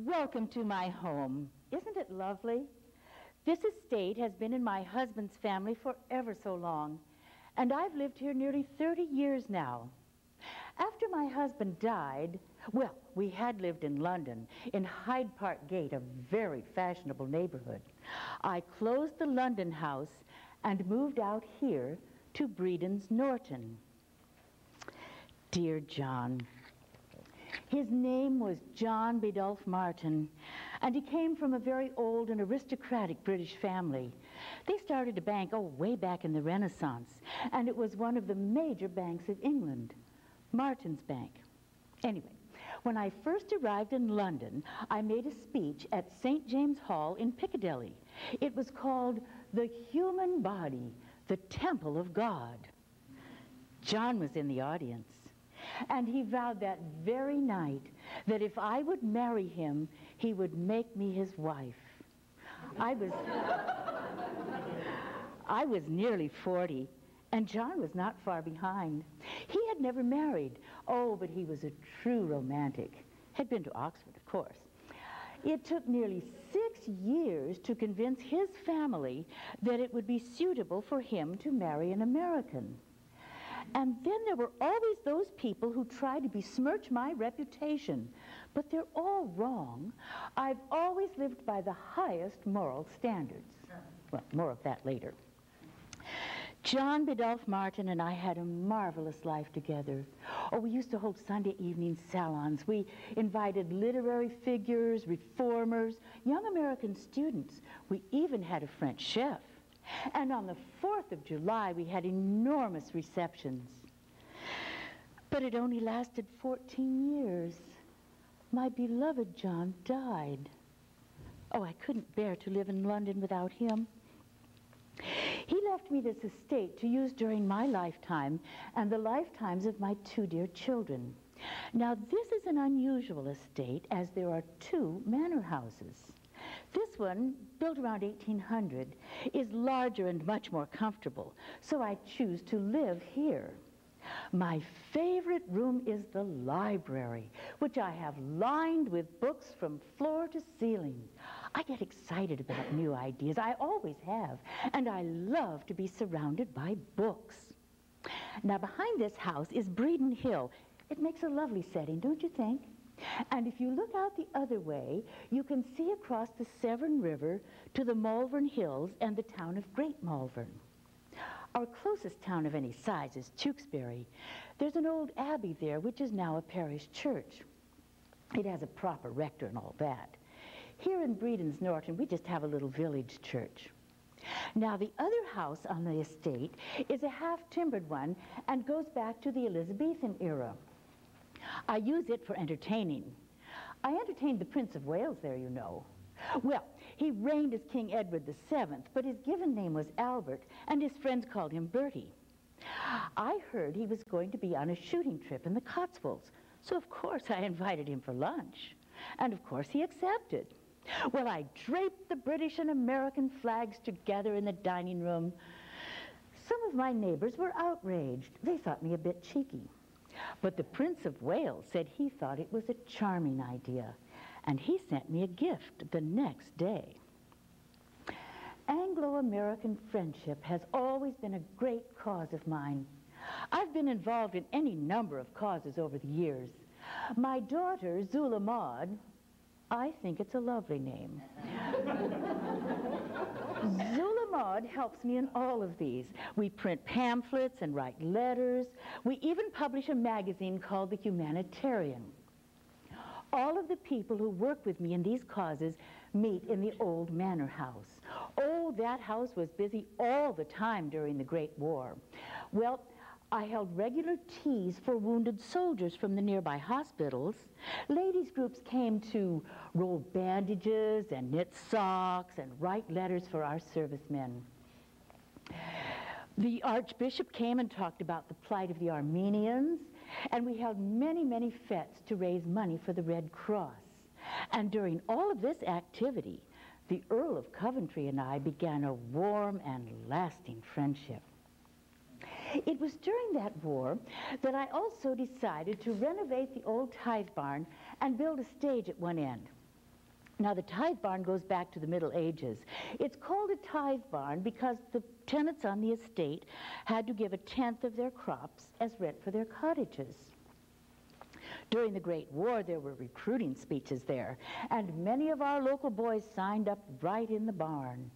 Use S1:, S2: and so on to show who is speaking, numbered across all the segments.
S1: Welcome to my home. Isn't it lovely? This estate has been in my husband's family for ever so long, and I've lived here nearly 30 years now. After my husband died, well, we had lived in London, in Hyde Park Gate, a very fashionable neighborhood. I closed the London house and moved out here to Bredon's Norton. Dear John, his name was John Biddulph Martin, and he came from a very old and aristocratic British family. They started a bank, way back in the Renaissance, and it was one of the major banks of England, Martin's Bank. Anyway, when I first arrived in London, I made a speech at St. James Hall in Piccadilly. It was called The Human Body, the Temple of God. John was in the audience. And he vowed that very night that if I would marry him, he would make me his wife. I was nearly 40, and John was not far behind. He had never married. But he was a true romantic. Had been to Oxford, of course. It took nearly 6 years to convince his family that it would be suitable for him to marry an American. And then there were always those people who tried to besmirch my reputation. But they're all wrong. I've always lived by the highest moral standards. Well, more of that later. John Biddulph Martin and I had a marvelous life together. We used to hold Sunday evening salons. We invited literary figures, reformers, young American students. We even had a French chef. And on the 4th of July, we had enormous receptions. But it only lasted 14 years. My beloved John died. I couldn't bear to live in London without him. He left me this estate to use during my lifetime and the lifetimes of my 2 dear children. Now, this is an unusual estate, as there are 2 manor houses. This one, built around 1800, is larger and much more comfortable, so I choose to live here. My favorite room is the library, which I have lined with books from floor to ceiling. I get excited about new ideas. I always have, and I love to be surrounded by books. Now, behind this house is Bredon Hill. It makes a lovely setting, don't you think? And if you look out the other way, you can see across the Severn River to the Malvern Hills and the town of Great Malvern. Our closest town of any size is Tewkesbury. There's an old abbey there, which is now a parish church. It has a proper rector and all that. Here in Bredon's Norton, we just have a little village church. Now, the other house on the estate is a half-timbered one and goes back to the Elizabethan era. I use it for entertaining. I entertained the Prince of Wales there, you know. Well, he reigned as King Edward VII, but his given name was Albert, and his friends called him Bertie. I heard he was going to be on a shooting trip in the Cotswolds, so of course I invited him for lunch. And of course he accepted. Well, I draped the British and American flags together in the dining room. Some of my neighbors were outraged. They thought me a bit cheeky. But the Prince of Wales said he thought it was a charming idea, and he sent me a gift the next day. Anglo-American friendship has always been a great cause of mine. I've been involved in any number of causes over the years. My daughter, Zula Maud, I think it's a lovely name. Zula Maud helps me in all of these. We print pamphlets and write letters. We even publish a magazine called The Humanitarian. All of the people who work with me in these causes meet in the old manor house. That house was busy all the time during the Great War. Well, I held regular teas for wounded soldiers from the nearby hospitals. Ladies' groups came to roll bandages and knit socks and write letters for our servicemen. The Archbishop came and talked about the plight of the Armenians, and we held many, many fetes to raise money for the Red Cross. And during all of this activity, the Earl of Coventry and I began a warm and lasting friendship. It was during that war that I also decided to renovate the old tithe barn and build a stage at one end. Now, the tithe barn goes back to the Middle Ages. It's called a tithe barn because the tenants on the estate had to give a tenth of their crops as rent for their cottages. During the Great War, there were recruiting speeches there, and many of our local boys signed up right in the barn.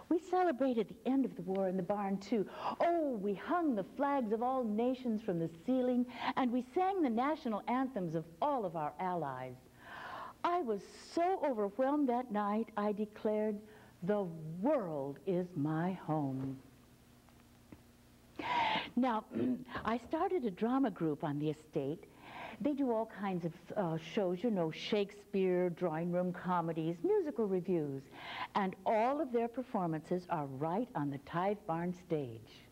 S1: We celebrated the end of the war in the barn, too. Oh, we hung the flags of all nations from the ceiling, and we sang the national anthems of all of our allies. I was so overwhelmed that night, I declared, "The world is my home." Now, I started a drama group on the estate. They do all kinds of shows, you know, Shakespeare, drawing room comedies, musical reviews, and all of their performances are right on the Tithe Barn stage.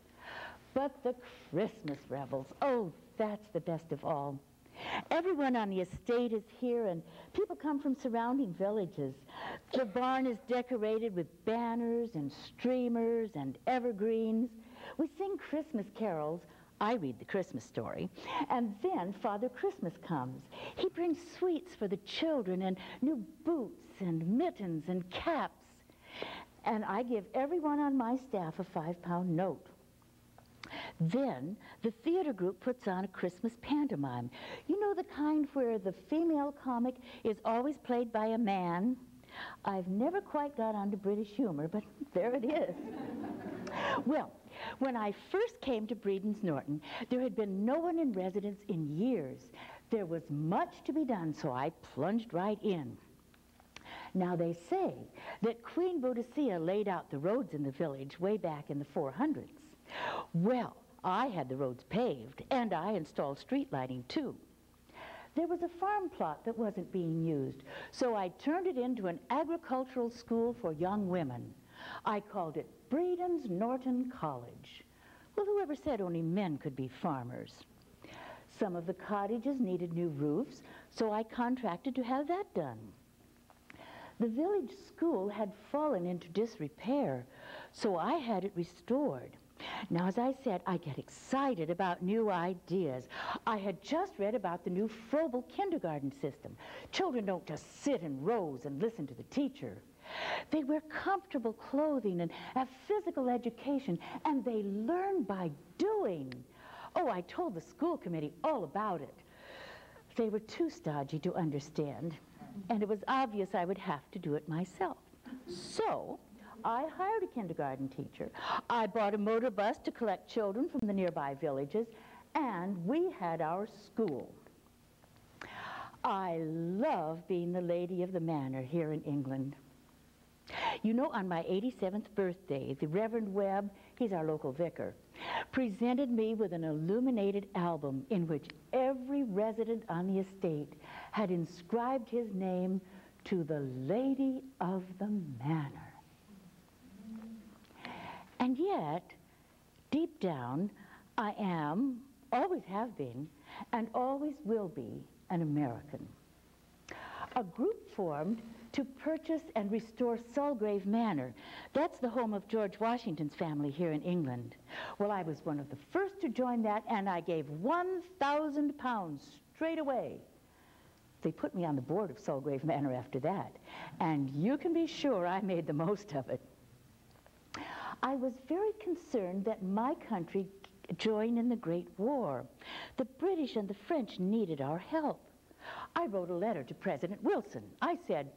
S1: But the Christmas revels, oh, that's the best of all. Everyone on the estate is here, and people come from surrounding villages. The barn is decorated with banners and streamers and evergreens. We sing Christmas carols. I read the Christmas story. And then Father Christmas comes. He brings sweets for the children and new boots and mittens and caps. And I give everyone on my staff a 5-pound note. Then the theater group puts on a Christmas pantomime. You know, the kind where the female comic is always played by a man? I've never quite got onto British humor, but there it is. Well, when I first came to Bredon's Norton, there had been no one in residence in years. There was much to be done, so I plunged right in. Now, they say that Queen Boadicea laid out the roads in the village way back in the 400s. Well, I had the roads paved, and I installed street lighting, too. There was a farm plot that wasn't being used, so I turned it into an agricultural school for young women. I called it Bredon's Norton College. Well, whoever said only men could be farmers? Some of the cottages needed new roofs, so I contracted to have that done. The village school had fallen into disrepair, so I had it restored. Now, as I said, I get excited about new ideas. I had just read about the new Froebel kindergarten system. Children don't just sit in rows and listen to the teacher. They wear comfortable clothing and have physical education, and they learn by doing. Oh, I told the school committee all about it. They were too stodgy to understand, and it was obvious I would have to do it myself. So I hired a kindergarten teacher. I bought a motor bus to collect children from the nearby villages, and we had our school. I love being the lady of the manor here in England. You know, on my 87th birthday, the Reverend Webb, he's our local vicar, presented me with an illuminated album in which every resident on the estate had inscribed his name to the Lady of the Manor. And yet, deep down, I am, always have been, and always will be an American. A group formed to purchase and restore Sulgrave Manor. That's the home of George Washington's family here in England. Well, I was one of the first to join that, and I gave 1,000 pounds straight away. They put me on the board of Sulgrave Manor after that, and you can be sure I made the most of it. I was very concerned that my country join in the Great War. The British and the French needed our help. I wrote a letter to President Wilson. I said,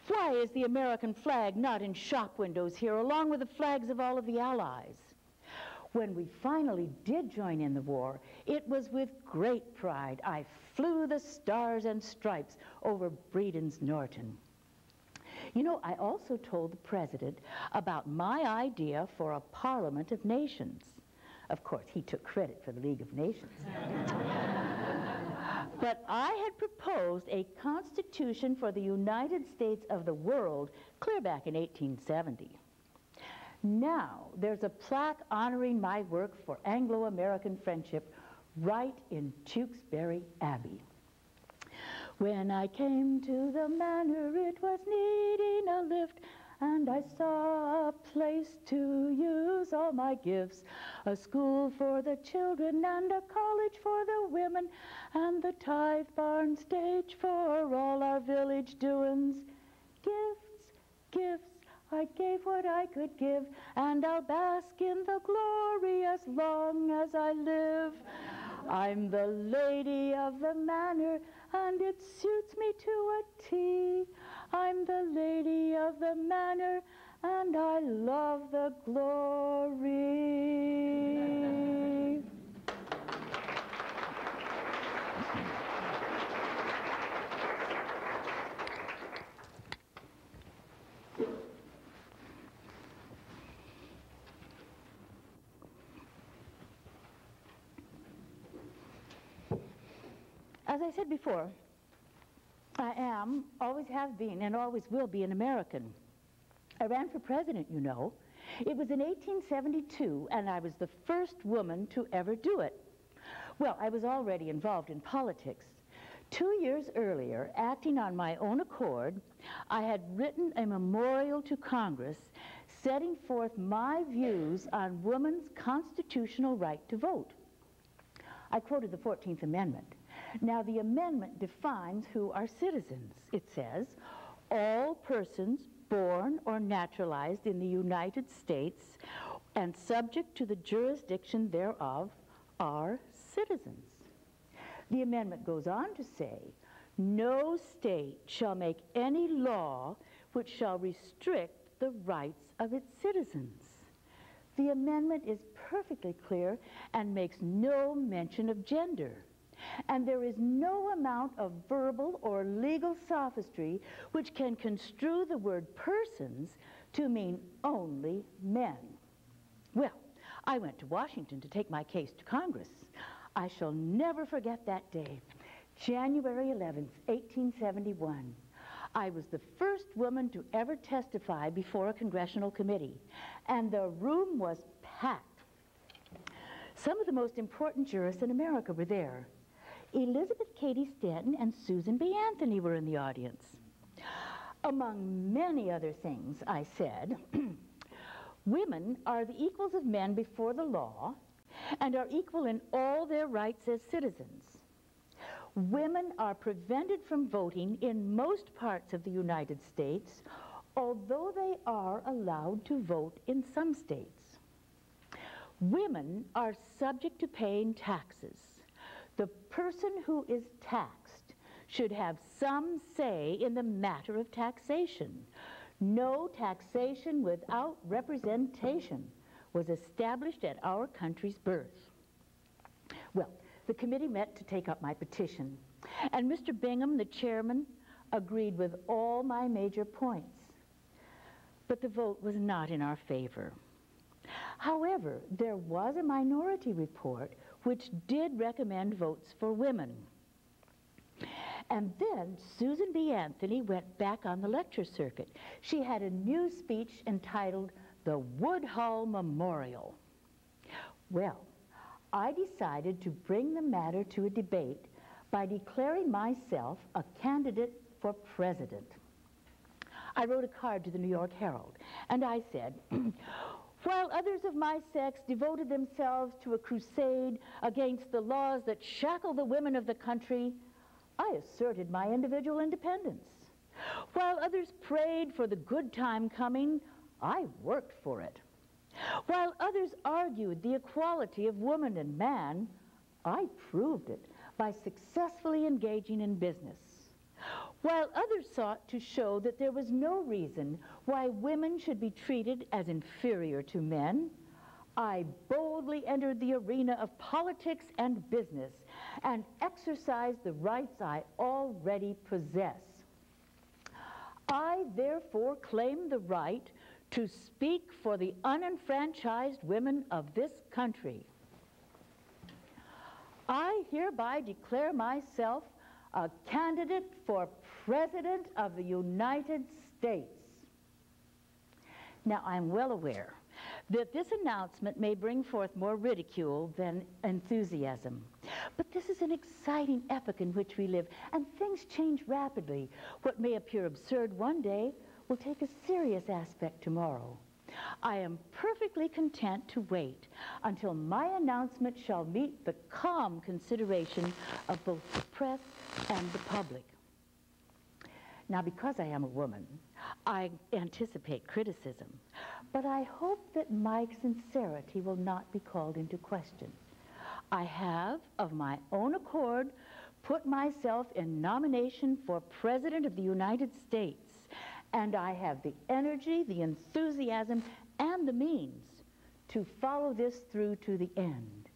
S1: "Why is the American flag not in shop windows here along with the flags of all of the Allies?" When we finally did join in the war, it was with great pride I flew the stars and stripes over Bredon's Norton. You know, I also told the president about my idea for a Parliament of Nations. Of course, he took credit for the League of Nations. But I had proposed a constitution for the United States of the world clear back in 1870. Now, there's a plaque honoring my work for Anglo-American friendship right in Tewkesbury Abbey. When I came to the manor, it was needing a lift, and I saw a place to use all my gifts, a school for the children and a college for the women, and the tithe barn stage for all our village doings. Gifts, gifts, I gave what I could give, and I'll bask in the glory as long as I live. I'm the lady of the manor, and it suits me to a T. I'm the lady of the manor, and I love the glory. As I said before, I am, always have been, and always will be an American. I ran for president, you know. It was in 1872, and I was the first woman to ever do it. Well, I was already involved in politics. 2 years earlier, acting on my own accord, I had written a memorial to Congress setting forth my views on women's constitutional right to vote. I quoted the 14th Amendment. Now, the amendment defines who are citizens. It says, all persons born or naturalized in the United States and subject to the jurisdiction thereof are citizens. The amendment goes on to say, no state shall make any law which shall restrict the rights of its citizens. The amendment is perfectly clear and makes no mention of gender. And there is no amount of verbal or legal sophistry which can construe the word persons to mean only men. Well, I went to Washington to take my case to Congress. I shall never forget that day, January 11th, 1871. I was the first woman to ever testify before a congressional committee, and the room was packed. Some of the most important jurists in America were there. Elizabeth Cady Stanton and Susan B. Anthony were in the audience. Among many other things, I said, women are the equals of men before the law and are equal in all their rights as citizens. Women are prevented from voting in most parts of the United States, although they are allowed to vote in some states. Women are subject to paying taxes. The person who is taxed should have some say in the matter of taxation. No taxation without representation was established at our country's birth. Well, the committee met to take up my petition, and Mr. Bingham, the chairman, agreed with all my major points. But the vote was not in our favor. However, there was a minority report which did recommend votes for women. And then Susan B. Anthony went back on the lecture circuit. She had a new speech entitled The Woodhull Memorial. Well, I decided to bring the matter to a debate by declaring myself a candidate for president. I wrote a card to the New York Herald, and I said, while others of my sex devoted themselves to a crusade against the laws that shackle the women of the country, I asserted my individual independence. While others prayed for the good time coming, I worked for it. While others argued the equality of woman and man, I proved it by successfully engaging in business. While others sought to show that there was no reason why women should be treated as inferior to men, I boldly entered the arena of politics and business and exercised the rights I already possess. I therefore claim the right to speak for the unenfranchised women of this country. I hereby declare myself a candidate for President of the United States. Now, I'm well aware that this announcement may bring forth more ridicule than enthusiasm. But this is an exciting epoch in which we live, and things change rapidly. What may appear absurd one day will take a serious aspect tomorrow. I am perfectly content to wait until my announcement shall meet the calm consideration of both the press and the public. Now, because I am a woman, I anticipate criticism, but I hope that my sincerity will not be called into question. I have, of my own accord, put myself in nomination for President of the United States, and I have the energy, the enthusiasm, and the means to follow this through to the end.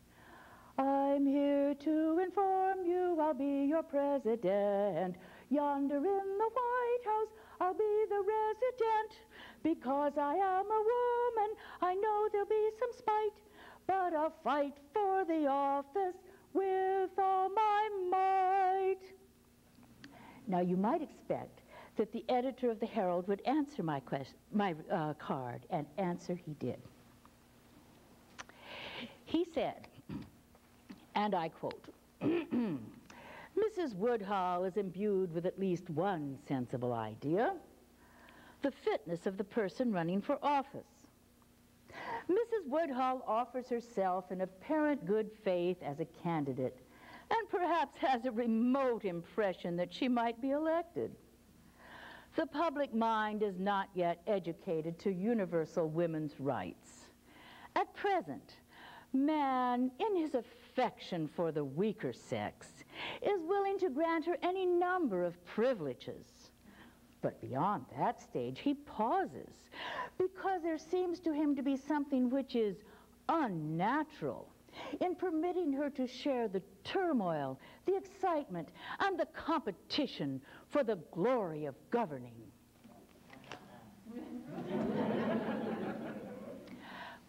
S1: I'm here to inform you I'll be your president. Yonder in the White House I'll be the resident. Because I am a woman, I know there'll be some spite, but I'll fight for the office with all my might. Now you might expect that the editor of the Herald would answer my card, and answer he did. He said, and I quote, Mrs. Woodhull is imbued with at least one sensible idea, the fitness of the person running for office. Mrs. Woodhull offers herself in apparent good faith as a candidate, and perhaps has a remote impression that she might be elected. The public mind is not yet educated to universal women's rights. At present, man, in his affection for the weaker sex, is willing to grant her any number of privileges. But beyond that stage, he pauses, because there seems to him to be something which is unnatural in permitting her to share the turmoil, the excitement, and the competition for the glory of governing.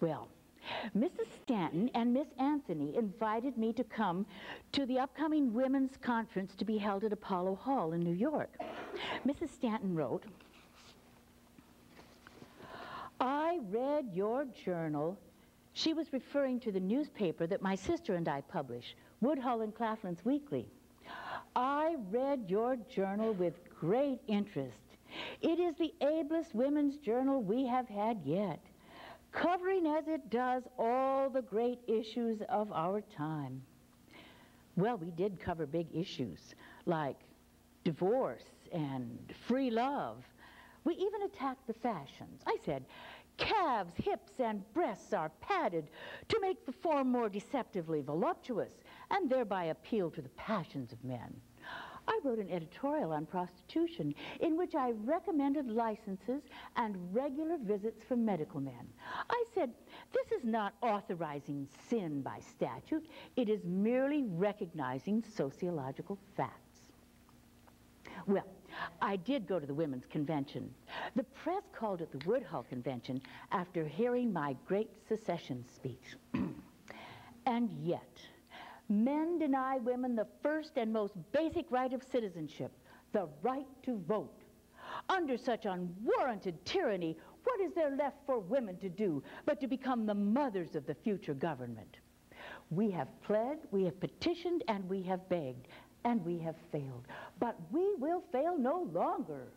S1: Well, Mrs. Stanton and Miss Anthony invited me to come to the upcoming women's conference to be held at Apollo Hall in New York. Mrs. Stanton wrote, I read your journal. She was referring to the newspaper that my sister and I publish, Woodhull and Claflin's Weekly. I read your journal with great interest. It is the ablest women's journal we have had yet, covering as it does all the great issues of our time. Well, we did cover big issues like divorce and free love. We even attacked the fashions. I said, calves, hips, and breasts are padded to make the form more deceptively voluptuous and thereby appeal to the passions of men. I wrote an editorial on prostitution in which I recommended licenses and regular visits from medical men. I said, this is not authorizing sin by statute. It is merely recognizing sociological facts. Well, I did go to the Women's Convention. The press called it the Woodhull Convention after hearing my great secession speech. And yet, men deny women the first and most basic right of citizenship, the right to vote. Under such unwarranted tyranny, what is there left for women to do but to become the mothers of the future government? We have pled, we have petitioned, and we have begged, and we have failed. But we will fail no longer.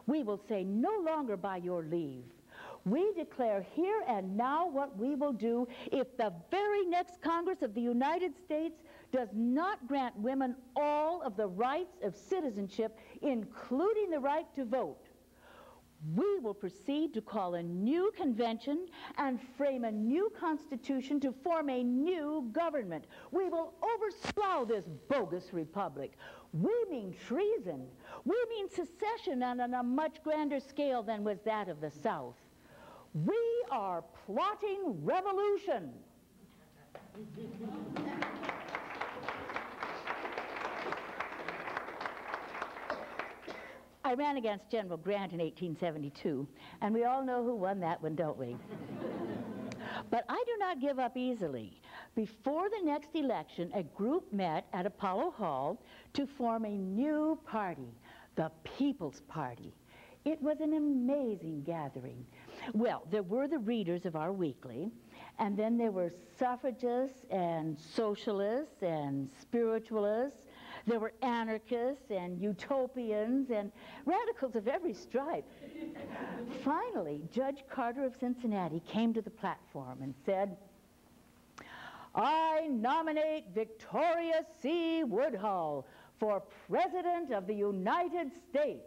S1: We will say no longer by your leave. We declare here and now what we will do if the very next Congress of the United States does not grant women all of the rights of citizenship, including the right to vote. We will proceed to call a new convention and frame a new constitution to form a new government. We will overthrow this bogus republic. We mean treason. We mean secession, and on a much grander scale than was that of the South. We are plotting revolution. I ran against General Grant in 1872, and we all know who won that one, don't we? But I do not give up easily. Before the next election, a group met at Apollo Hall to form a new party, the People's Party. It was an amazing gathering. Well, there were the readers of our weekly, and then there were suffragists and socialists and spiritualists. There were anarchists and utopians and radicals of every stripe. Finally, Judge Carter of Cincinnati came to the platform and said, I nominate Victoria C. Woodhull for President of the United States.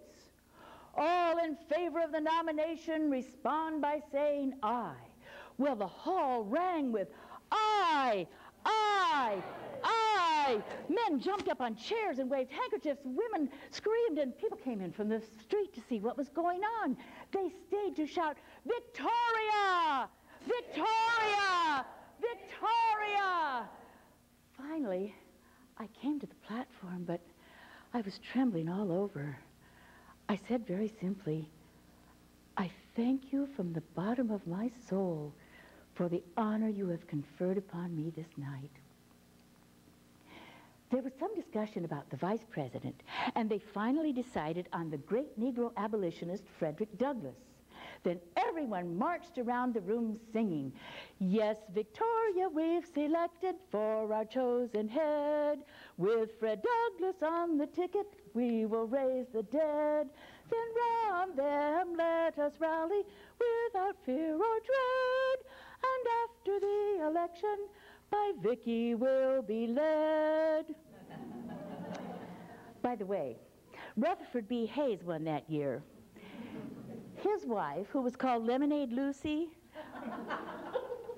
S1: All in favor of the nomination, respond by saying aye. Well, the hall rang with aye, aye, aye. Men jumped up on chairs and waved handkerchiefs. Women screamed, and people came in from the street to see what was going on. They stayed to shout, Victoria! Victoria! Victoria! Finally, I came to the platform, but I was trembling all over. I said very simply, I thank you from the bottom of my soul for the honor you have conferred upon me this night. There was some discussion about the vice president, and they finally decided on the great Negro abolitionist Frederick Douglass. Then everyone marched around the room singing, yes, Victoria, we've selected for our chosen head. With Fred Douglass on the ticket, we will raise the dead. Then round them let us rally without fear or dread. And after the election, by Vicky we'll be led. By the way, Rutherford B. Hayes won that year. His wife, who was called Lemonade Lucy,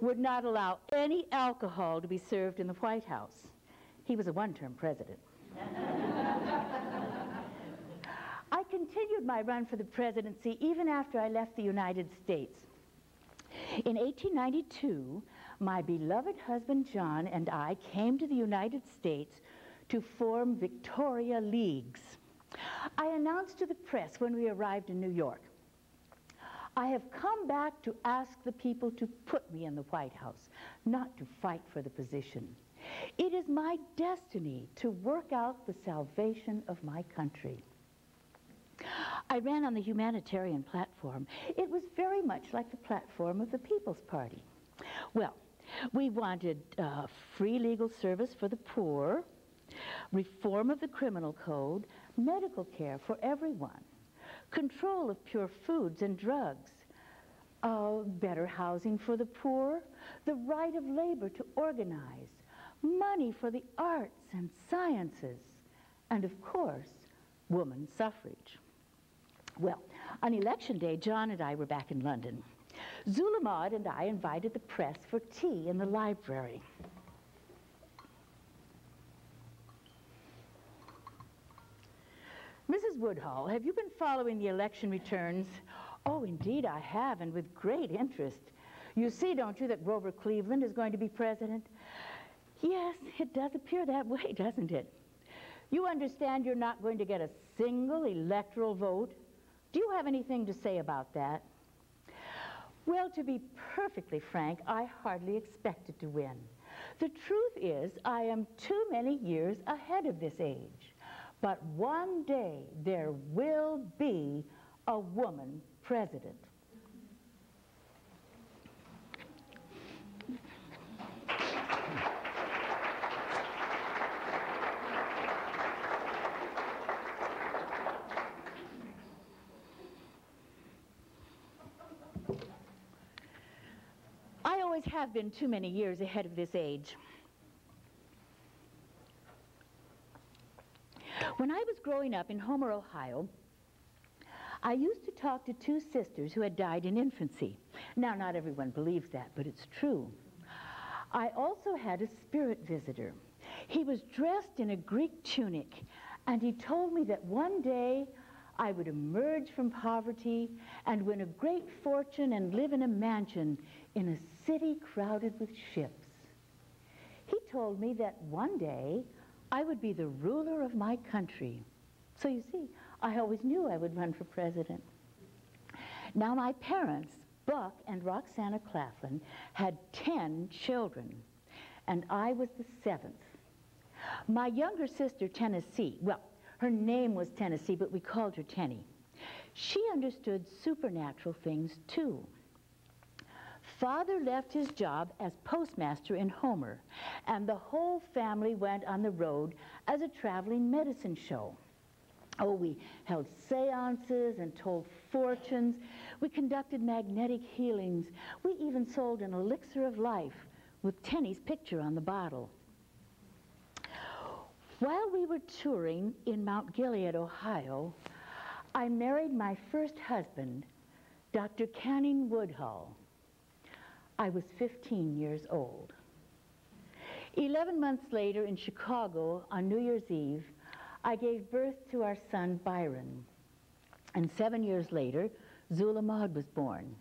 S1: would not allow any alcohol to be served in the White House. He was a one-term president. I continued my run for the presidency even after I left the United States. In 1892, my beloved husband John and I came to the United States to form Victoria Leagues. I announced to the press when we arrived in New York, I have come back to ask the people to put me in the White House, not to fight for the position. It is my destiny to work out the salvation of my country. I ran on the humanitarian platform. It was very much like the platform of the People's Party. Well, we wanted free legal service for the poor, reform of the criminal code, medical care for everyone, control of pure foods and drugs, better housing for the poor, the right of labor to organize, money for the arts and sciences, and of course, woman suffrage. Well, on election day, John and I were back in London. Zula Maud and I invited the press for tea in the library. Mrs. Woodhull, have you been following the election returns? Oh, indeed I have, and with great interest. You see, don't you, that Grover Cleveland is going to be president? Yes, it does appear that way, doesn't it? You understand you're not going to get a single electoral vote? Do you have anything to say about that? Well, to be perfectly frank, I hardly expected to win. The truth is, I am too many years ahead of this age. But one day there will be a woman president. I always have been too many years ahead of this age. When I was growing up in Homer, Ohio, I used to talk to two sisters who had died in infancy. Now, not everyone believes that, but it's true. I also had a spirit visitor. He was dressed in a Greek tunic, and he told me that one day I would emerge from poverty and win a great fortune and live in a mansion in a city crowded with ships. He told me that one day I would be the ruler of my country. So you see, I always knew I would run for president. Now my parents, Buck and Roxana Claflin, had 10 children, and I was the 7th. My younger sister, Tennessee, well, her name was Tennessee, but we called her Tenny. She understood supernatural things too. Father left his job as postmaster in Homer, and the whole family went on the road as a traveling medicine show. Oh, we held seances and told fortunes. We conducted magnetic healings. We even sold an elixir of life with Tenny's picture on the bottle. While we were touring in Mount Gilead, Ohio, I married my first husband, Dr. Canning Woodhull. I was 15 years old. 11 months later in Chicago on New Year's Eve, I gave birth to our son Byron. And 7 years later, Zula Maud was born.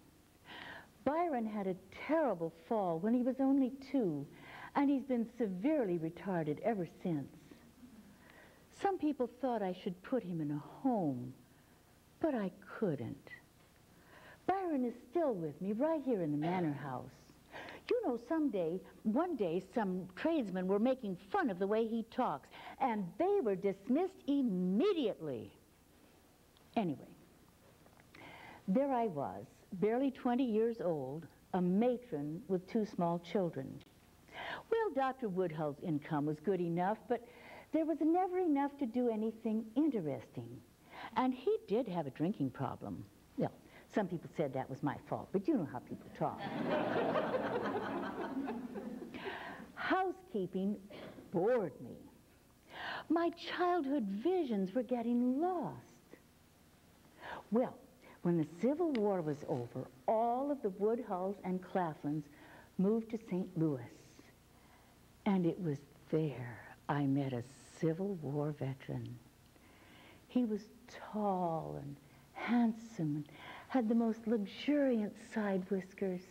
S1: Byron had a terrible fall when he was only 2, and he's been severely retarded ever since. Some people thought I should put him in a home, but I couldn't. Byron is still with me right here in the manor house. You know, one day, some tradesmen were making fun of the way he talks, and they were dismissed immediately. Anyway, there I was, barely 20 years old, a matron with 2 small children. Well, Dr. Woodhull's income was good enough, but there was never enough to do anything interesting. And he did have a drinking problem. Well, some people said that was my fault, but you know how people talk. Housekeeping bored me. My childhood visions were getting lost. Well, when the Civil War was over, all of the Woodhulls and Claflins moved to St. Louis. And it was there I met a Civil War veteran. He was tall and handsome and had the most luxuriant side whiskers.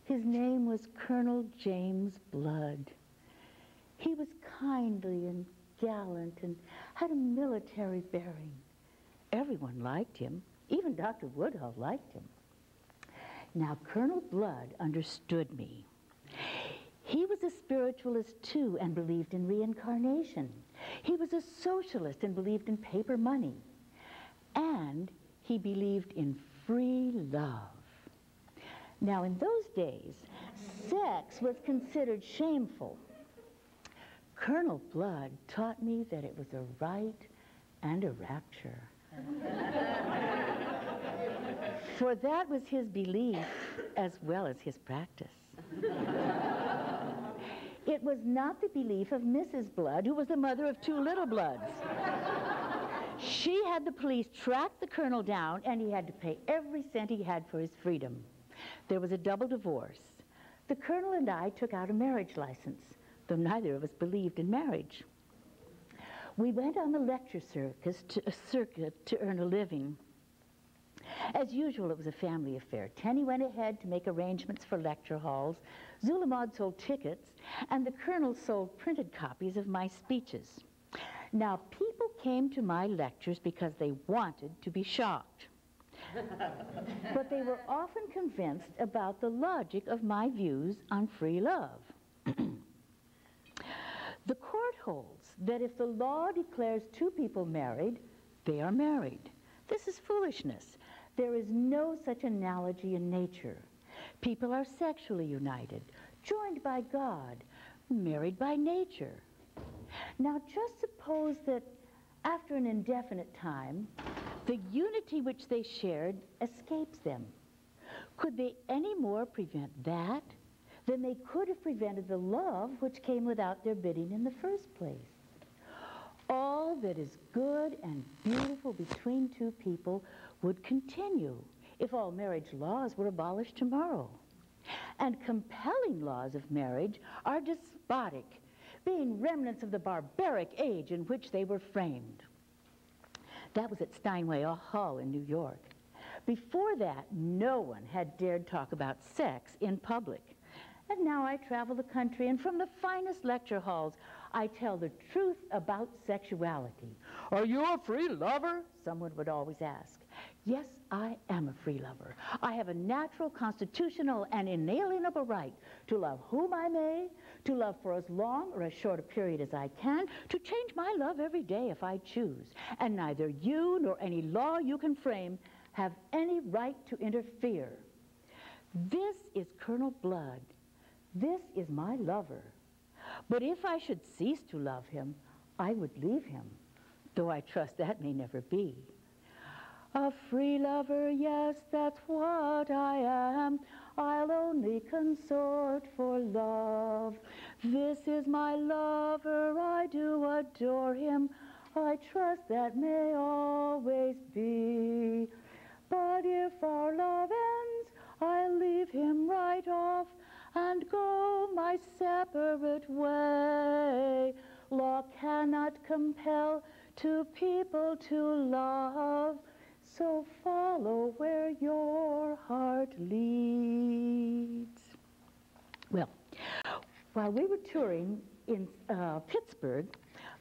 S1: His name was Colonel James Blood. He was kindly and gallant and had a military bearing. Everyone liked him. Even Dr. Woodhull liked him. Now, Colonel Blood understood me. He was a spiritualist too and believed in reincarnation. He was a socialist and believed in paper money. And he believed in free love. Now, in those days, sex was considered shameful. Colonel Blood taught me that it was a right and a rapture. For that was his belief as well as his practice. It was not the belief of Mrs. Blood, who was the mother of 2 little Bloods. She had the police track the colonel down, and he had to pay every cent he had for his freedom. There was a double divorce. The colonel and I took out a marriage license, though neither of us believed in marriage. We went on the lecture circuit to earn a living. As usual, it was a family affair. Tenny went ahead to make arrangements for lecture halls. Zula Maud sold tickets, and the colonel sold printed copies of my speeches. Now, people came to my lectures because they wanted to be shocked. But they were often convinced about the logic of my views on free love. The court holds that if the law declares 2 people married, they are married. This is foolishness. There is no such analogy in nature. People are sexually united, joined by God, married by nature. Now, just suppose that after an indefinite time, the unity which they shared escapes them. Could they any more prevent that than they could have prevented the love which came without their bidding in the first place? All that is good and beautiful between 2 people would continue if all marriage laws were abolished tomorrow. And compelling laws of marriage are despotic, being remnants of the barbaric age in which they were framed. That was at Steinway Hall in New York. Before that, no one had dared talk about sex in public. And now I travel the country, and from the finest lecture halls, I tell the truth about sexuality. Are you a free lover? Someone would always ask. Yes, I am a free lover. I have a natural, constitutional, and inalienable right to love whom I may, to love for as long or as short a period as I can, to change my love every day if I choose. And neither you nor any law you can frame have any right to interfere. This is Colonel Blood. This is my lover. But if I should cease to love him, I would leave him, though I trust that may never be. A free lover, yes, that's what I am. I'll only consort for love. This is my lover, I do adore him. I trust that may always be. But if our love ends, I'll leave him right off and go my separate way. Law cannot compel two people to love, so follow where your heart leads. Well, while we were touring in Pittsburgh,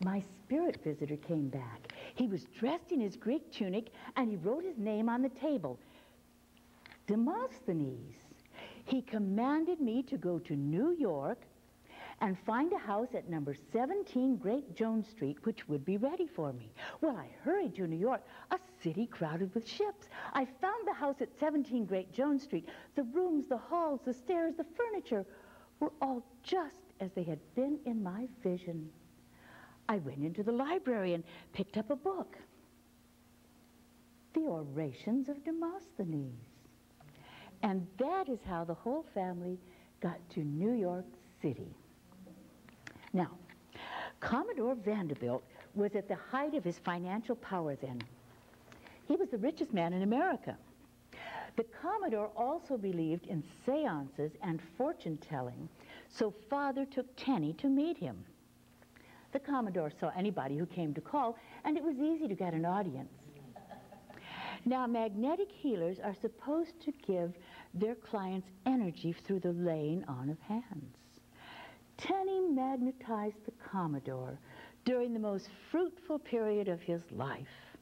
S1: my spirit visitor came back. He was dressed in his Greek tunic, and he wrote his name on the table, Demosthenes. He commanded me to go to New York and find a house at number 17 Great Jones Street, which would be ready for me. Well, I hurried to New York, a city crowded with ships. I found the house at 17 Great Jones Street. The rooms, the halls, the stairs, the furniture were all just as they had been in my vision. I went into the library and picked up a book, The Orations of Demosthenes. And that is how the whole family got to New York City. Now, Commodore Vanderbilt was at the height of his financial power then. He was the richest man in America. The Commodore also believed in seances and fortune-telling, so Father took Tenny to meet him. The Commodore saw anybody who came to call, and it was easy to get an audience. Now, magnetic healers are supposed to give their clients energy through the laying on of hands. Tenny magnetized the Commodore during the most fruitful period of his life.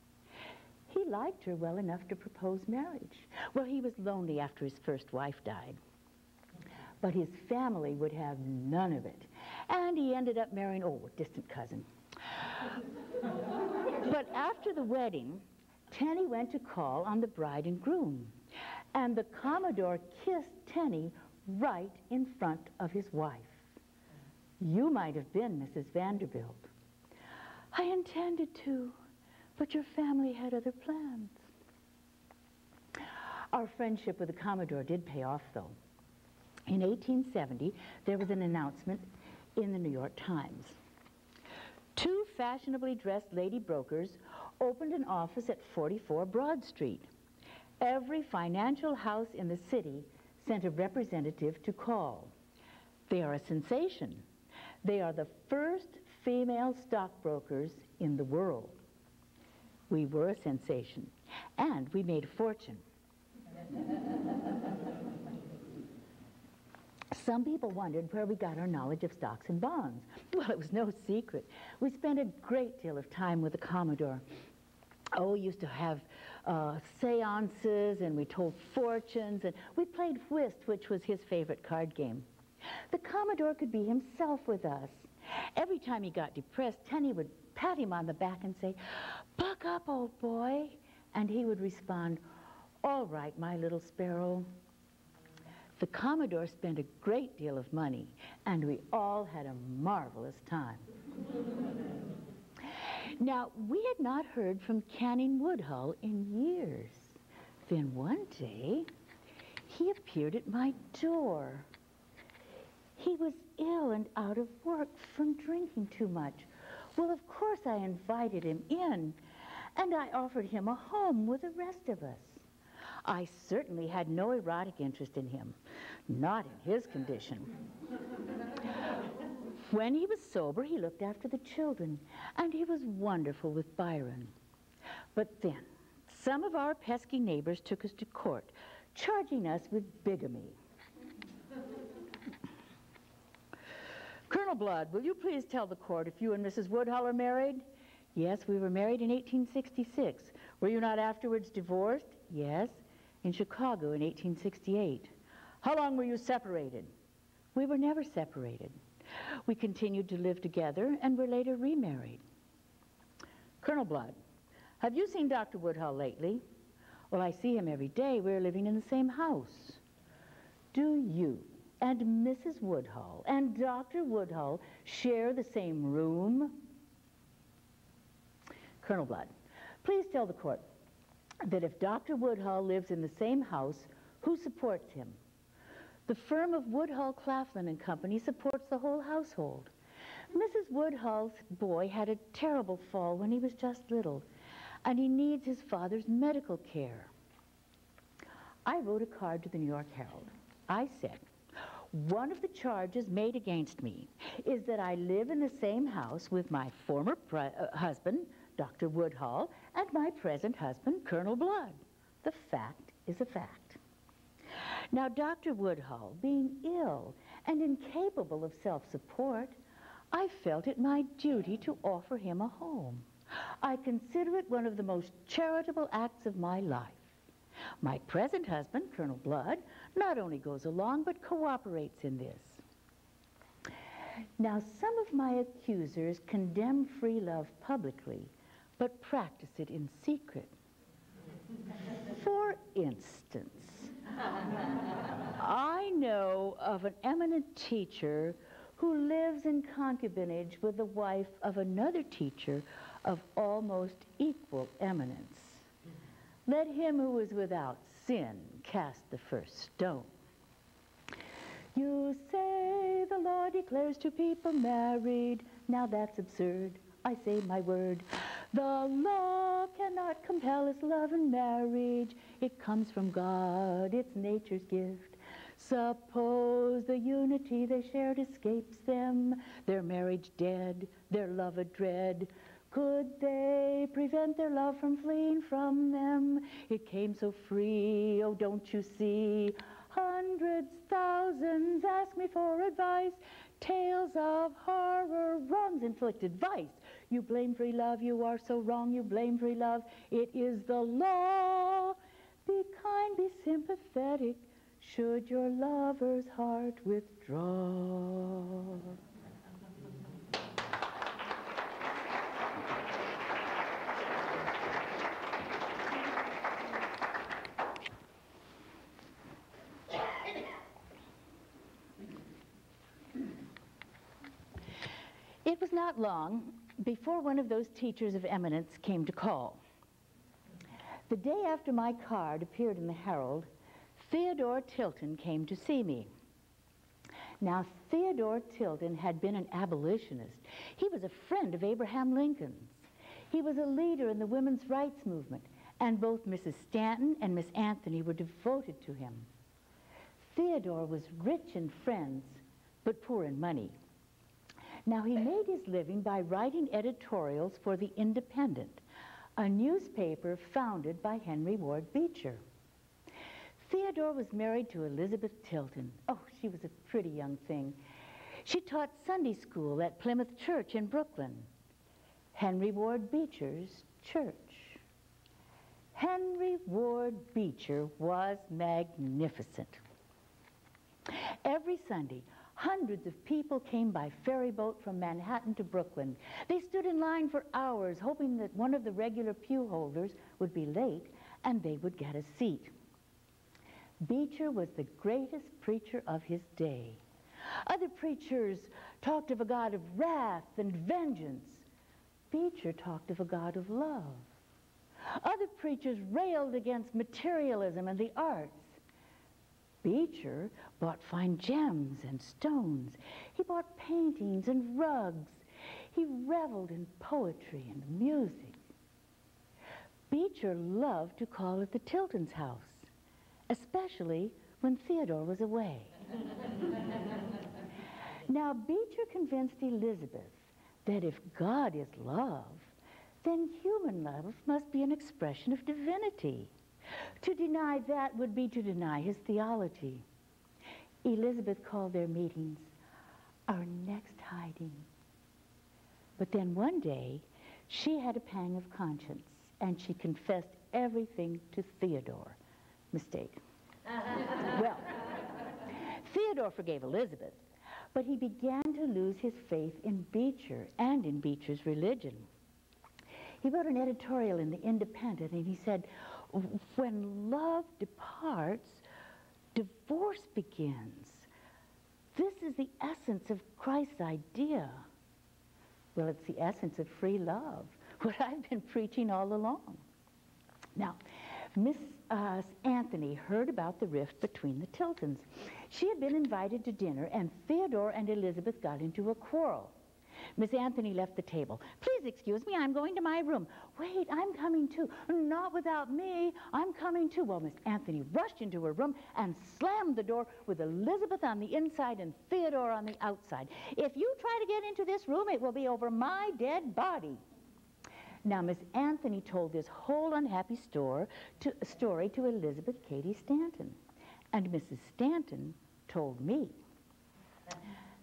S1: He liked her well enough to propose marriage. Well, he was lonely after his first wife died. But his family would have none of it. And he ended up marrying, a distant cousin. But after the wedding, Tenny went to call on the bride and groom. And the Commodore kissed Tenny right in front of his wife. You might have been Mrs. Vanderbilt. I intended to, but your family had other plans. Our friendship with the Commodore did pay off, though. In 1870, there was an announcement in the New York Times. 2 fashionably dressed lady brokers opened an office at 44 Broad Street. Every financial house in the city sent a representative to call. They are a sensation. They are the first female stockbrokers in the world. We were a sensation, and we made a fortune. Some people wondered where we got our knowledge of stocks and bonds. Well, it was no secret. We spent a great deal of time with the Commodore. We used to have seances, and we told fortunes, and we played whist, which was his favorite card game. The Commodore could be himself with us. Every time he got depressed, Tenny would pat him on the back and say, "Buck up, old boy." And he would respond, "All right, my little sparrow." The Commodore spent a great deal of money, and we all had a marvelous time. Now, we had not heard from Canning Woodhull in years. Then one day, he appeared at my door. He was ill and out of work from drinking too much. Well, of course I invited him in, and I offered him a home with the rest of us. I certainly had no erotic interest in him, not in his condition. When he was sober, he looked after the children, and he was wonderful with Byron. But then, some of our pesky neighbors took us to court, charging us with bigamy. Colonel Blood, will you please tell the court if you and Mrs. Woodhull are married? Yes, we were married in 1866. Were you not afterwards divorced? Yes, in Chicago in 1868. How long were you separated? We were never separated. We continued to live together and were later remarried. Colonel Blood, have you seen Dr. Woodhull lately? Well, I see him every day. We're living in the same house. Do you and Mrs. Woodhull and Dr. Woodhull share the same room? Colonel Blood, please tell the court that if Dr. Woodhull lives in the same house, who supports him? The firm of Woodhull, Claflin and Company supports the whole household. Mrs. Woodhull's boy had a terrible fall when he was just little, and he needs his father's medical care. I wrote a card to the New York Herald. I said, one of the charges made against me is that I live in the same house with my former husband, Dr. Woodhull, and my present husband, Colonel Blood. The fact is a fact. Now, Dr. Woodhull, being ill and incapable of self-support, I felt it my duty to offer him a home. I consider it one of the most charitable acts of my life. My present husband, Colonel Blood, not only goes along but cooperates in this. Now, some of my accusers condemn free love publicly, but practice it in secret. For instance, I know of an eminent teacher who lives in concubinage with the wife of another teacher of almost equal eminence. Let him who is without sin cast the first stone. You say the law declares to people married. Now that's absurd. I say my word. The law cannot compel us love and marriage. It comes from God. It's nature's gift. Suppose the unity they shared escapes them, their marriage dead, their love a dread. Could they prevent their love from fleeing from them? It came so free, oh, don't you see? Hundreds, thousands ask me for advice. Tales of horror, wrongs inflicted, vice. You blame free love, you are so wrong, you blame free love. It is the law. Be kind, be sympathetic, should your lover's heart withdraw. It was not long before one of those teachers of eminence came to call. The day after my card appeared in the Herald, Theodore Tilton came to see me. Now, Theodore Tilton had been an abolitionist. He was a friend of Abraham Lincoln's. He was a leader in the women's rights movement, and both Mrs. Stanton and Miss Anthony were devoted to him. Theodore was rich in friends, but poor in money. Now, he made his living by writing editorials for The Independent, a newspaper founded by Henry Ward Beecher. Theodore was married to Elizabeth Tilton. Oh, she was a pretty young thing. She taught Sunday school at Plymouth Church in Brooklyn, Henry Ward Beecher's church. Henry Ward Beecher was magnificent. Every Sunday, hundreds of people came by ferry boat from Manhattan to Brooklyn. They stood in line for hours, hoping that one of the regular pew holders would be late and they would get a seat. Beecher was the greatest preacher of his day. Other preachers talked of a God of wrath and vengeance. Beecher talked of a God of love. Other preachers railed against materialism and the arts. Beecher bought fine gems and stones. He bought paintings and rugs. He reveled in poetry and music. Beecher loved to call at the Tilton's house, especially when Theodore was away. Now, Beecher convinced Elizabeth that if God is love, then human love must be an expression of divinity. To deny that would be to deny his theology. Elizabeth called their meetings our next hiding. But then one day, she had a pang of conscience, and she confessed everything to Theodore. Mistake. Well, Theodore forgave Elizabeth, but he began to lose his faith in Beecher and in Beecher's religion. He wrote an editorial in The Independent, and he said, when love departs, divorce begins. This is the essence of Christ's idea. Well, it's the essence of free love, what I've been preaching all along. Now, Miss Anthony heard about the rift between the Tiltons. She had been invited to dinner, and Theodore and Elizabeth got into a quarrel. Miss Anthony left the table. Please excuse me, I'm going to my room. Wait, I'm coming too. Not without me. I'm coming too. Well, Miss Anthony rushed into her room and slammed the door with Elizabeth on the inside and Theodore on the outside. If you try to get into this room, it will be over my dead body. Now, Miss Anthony told this whole unhappy story to Elizabeth Cady Stanton. And Mrs. Stanton told me.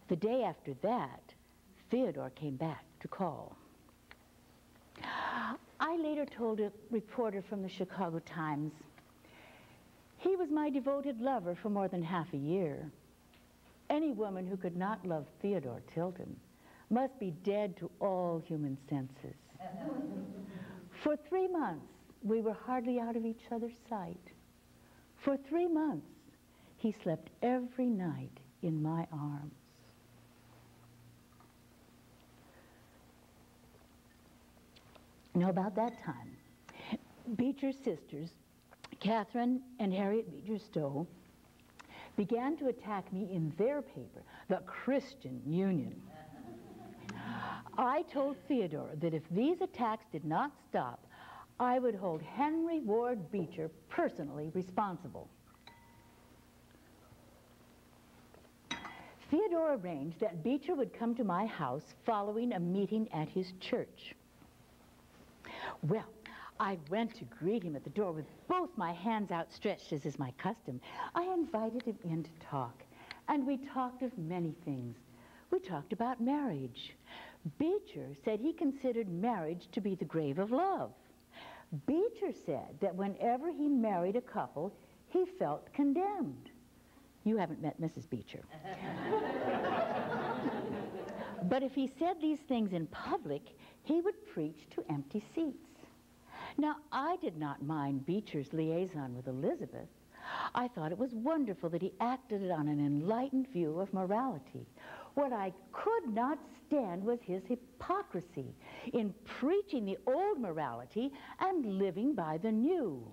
S1: The day after that, Theodore came back to call. I later told a reporter from the Chicago Times, he was my devoted lover for more than half a year. Any woman who could not love Theodore Tilton must be dead to all human senses. For 3 months, we were hardly out of each other's sight. For 3 months, he slept every night in my arms. Now, about that time, Beecher's sisters, Catherine and Harriet Beecher Stowe, began to attack me in their paper, the Christian Union. I told Theodore that if these attacks did not stop, I would hold Henry Ward Beecher personally responsible. Theodore arranged that Beecher would come to my house following a meeting at his church. Well, I went to greet him at the door with both my hands outstretched, as is my custom. I invited him in to talk, and we talked of many things. We talked about marriage. Beecher said he considered marriage to be the grave of love. Beecher said that whenever he married a couple, he felt condemned. You haven't met Mrs. Beecher. But if he said these things in public, he would preach to empty seats. Now, I did not mind Beecher's liaison with Elizabeth. I thought it was wonderful that he acted on an enlightened view of morality. What I could not stand was his hypocrisy in preaching the old morality and living by the new.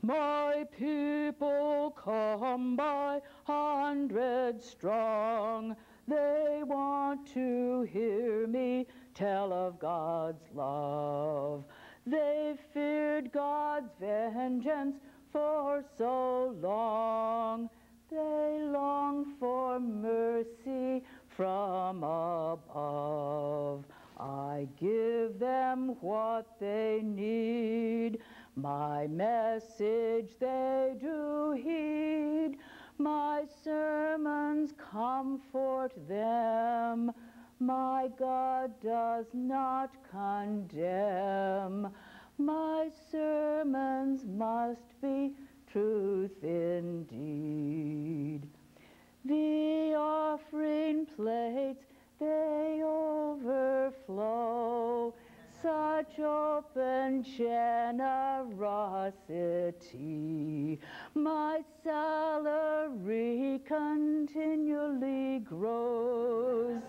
S1: My people come by hundreds strong. They want to hear me tell of God's love. They've feared God's vengeance for so long. They long for mercy from above. I give them what they need. My message they do heed. My sermons comfort them. My God does not condemn. My sermons must be truth indeed. The offering plates, they overflow. Such open generosity. My salary continually grows.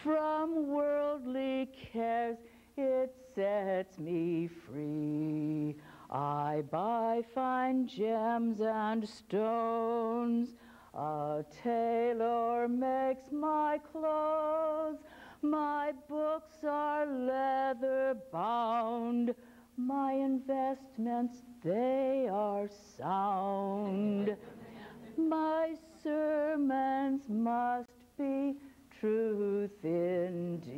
S1: From worldly cares it sets me free. I buy fine gems and stones. A tailor makes my clothes. My books are leather bound. My investments, they are sound. My sermons must be truth indeed.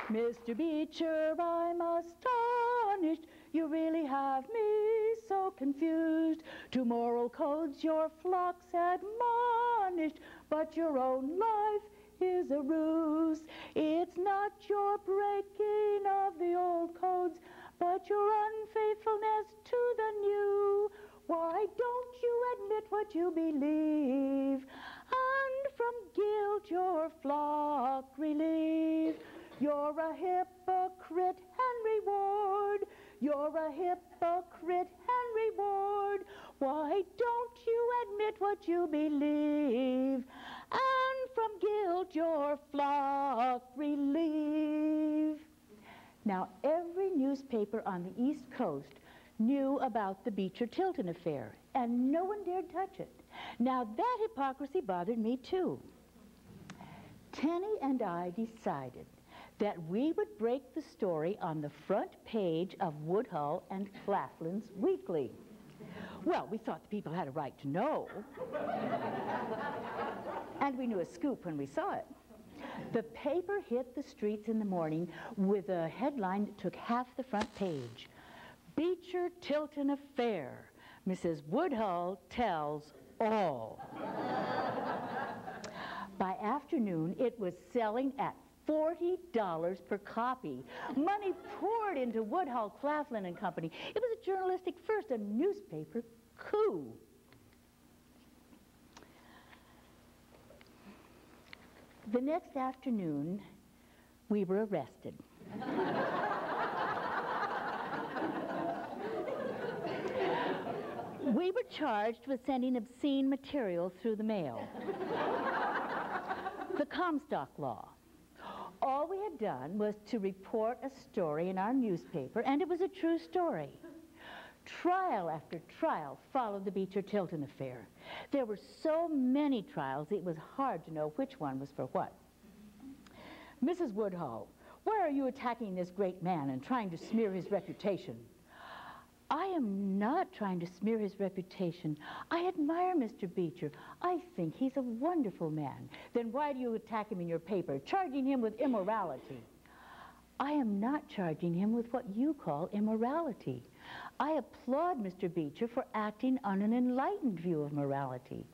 S1: Mr. Beecher, I'm astonished. You really have me so confused. To moral codes your flock's admonished, but your own life is a ruse. It's not your breaking of the old codes, but your unfaithfulness to the new. Why don't you admit what you believe, and from guilt your flock relieve? You're a hypocrite, Henry Ward. You're a hypocrite, Henry Ward. Why don't you admit what you believe, and from guilt your flock relieve? Now, every newspaper on the East Coast knew about the Beecher-Tilton affair, and no one dared touch it. Now that hypocrisy bothered me too. Tenny and I decided that we would break the story on the front page of Woodhull and Claflin's Weekly. Well, we thought the people had a right to know. And we knew a scoop when we saw it. The paper hit the streets in the morning with a headline that took half the front page. Beecher-Tilton affair. Mrs. Woodhull tells all. By afternoon, it was selling at $40 per copy. Money poured into Woodhull, Claflin and Company. It was a journalistic first, a newspaper coup. The next afternoon, we were arrested. We were charged with sending obscene material through the mail. The Comstock law. All we had done was to report a story in our newspaper, and it was a true story. Trial after trial followed the Beecher-Tilton affair. There were so many trials, it was hard to know which one was for what. Mrs. Woodhull, why are you attacking this great man and trying to smear his reputation? I am not trying to smear his reputation. I admire Mr. Beecher. I think he's a wonderful man. Then why do you attack him in your paper, charging him with immorality? I am not charging him with what you call immorality. I applaud Mr. Beecher for acting on an enlightened view of morality.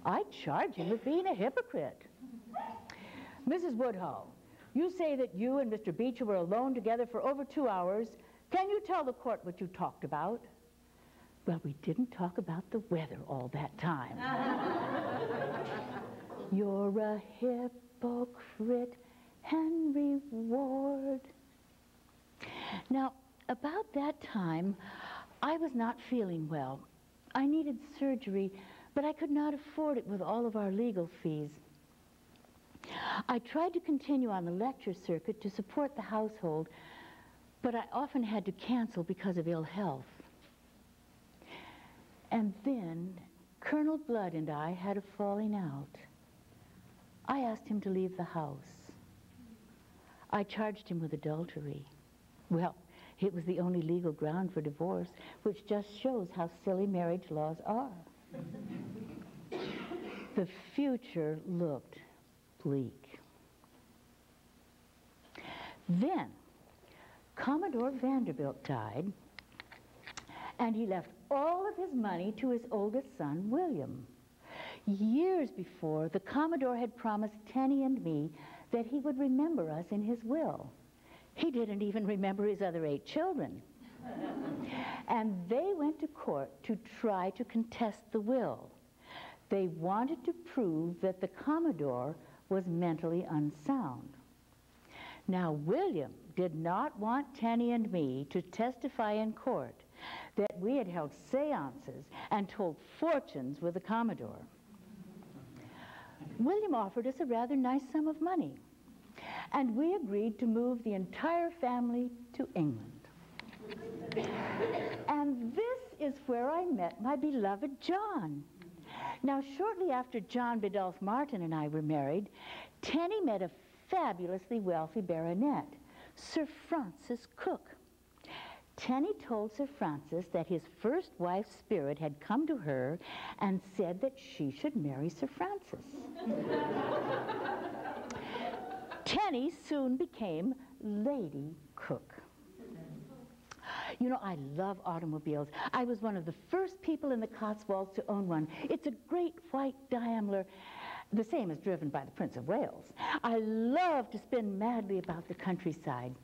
S1: I charge him with being a hypocrite. Mrs. Woodhull, you say that you and Mr. Beecher were alone together for over 2 hours. Can you tell the court what you talked about? Well, we didn't talk about the weather all that time. You're a hypocrite, Henry Ward. Now, about that time, I was not feeling well. I needed surgery, but I could not afford it with all of our legal fees. I tried to continue on the lecture circuit to support the household, but I often had to cancel because of ill health. And then Colonel Blood and I had a falling out. I asked him to leave the house. I charged him with adultery. Well, it was the only legal ground for divorce, which just shows how silly marriage laws are. The future looked bleak. Then Commodore Vanderbilt died, and he left all of his money to his oldest son, William. Years before, the Commodore had promised Tenny and me that he would remember us in his will. He didn't even remember his other 8 children. And they went to court to try to contest the will. They wanted to prove that the Commodore was mentally unsound. Now, William did not want Tenny and me to testify in court that we had held seances and told fortunes with the Commodore. William offered us a rather nice sum of money, and we agreed to move the entire family to England. And this is where I met my beloved John. Now, shortly after John Biddulph Martin and I were married, Tenny met a fabulously wealthy baronet, Sir Francis Cook. Tenny told Sir Francis that his first wife's spirit had come to her and said that she should marry Sir Francis. Tenny soon became Lady Cook. You know, I love automobiles. I was one of the first people in the Cotswolds to own one. It's a great white Daimler, the same as driven by the Prince of Wales. I love to spin madly about the countryside.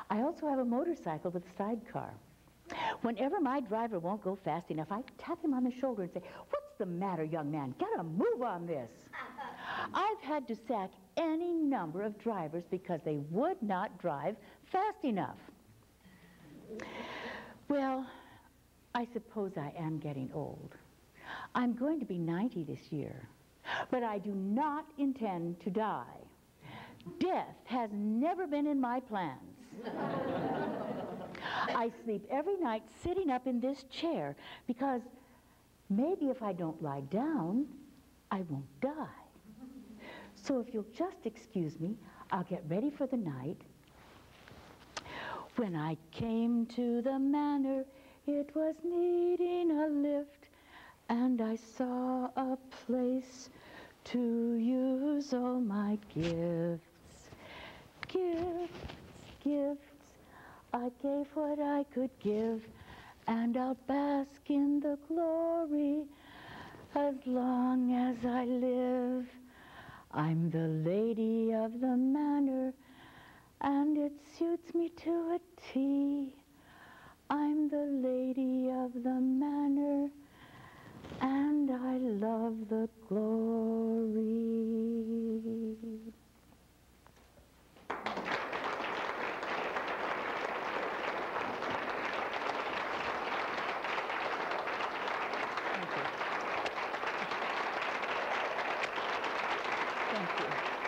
S1: I also have a motorcycle with a sidecar. Whenever my driver won't go fast enough, I tap him on the shoulder and say, "What's the matter, young man? Get a move on this." I've had to sack any number of drivers because they would not drive fast enough. Well, I suppose I am getting old. I'm going to be 90 this year, but I do not intend to die. Death has never been in my plans. I sleep every night sitting up in this chair because maybe if I don't lie down, I won't die. So if you'll just excuse me, I'll get ready for the night. When I came to the manor, it was needing a lift, and I saw a place to use all my gifts. Gifts, gifts, I gave what I could give, and I'll bask in the glory as long as I live. I'm the lady of the manor, and it suits me to a T. I'm the lady of the manor, and I love the glory. Thank you. Thank you.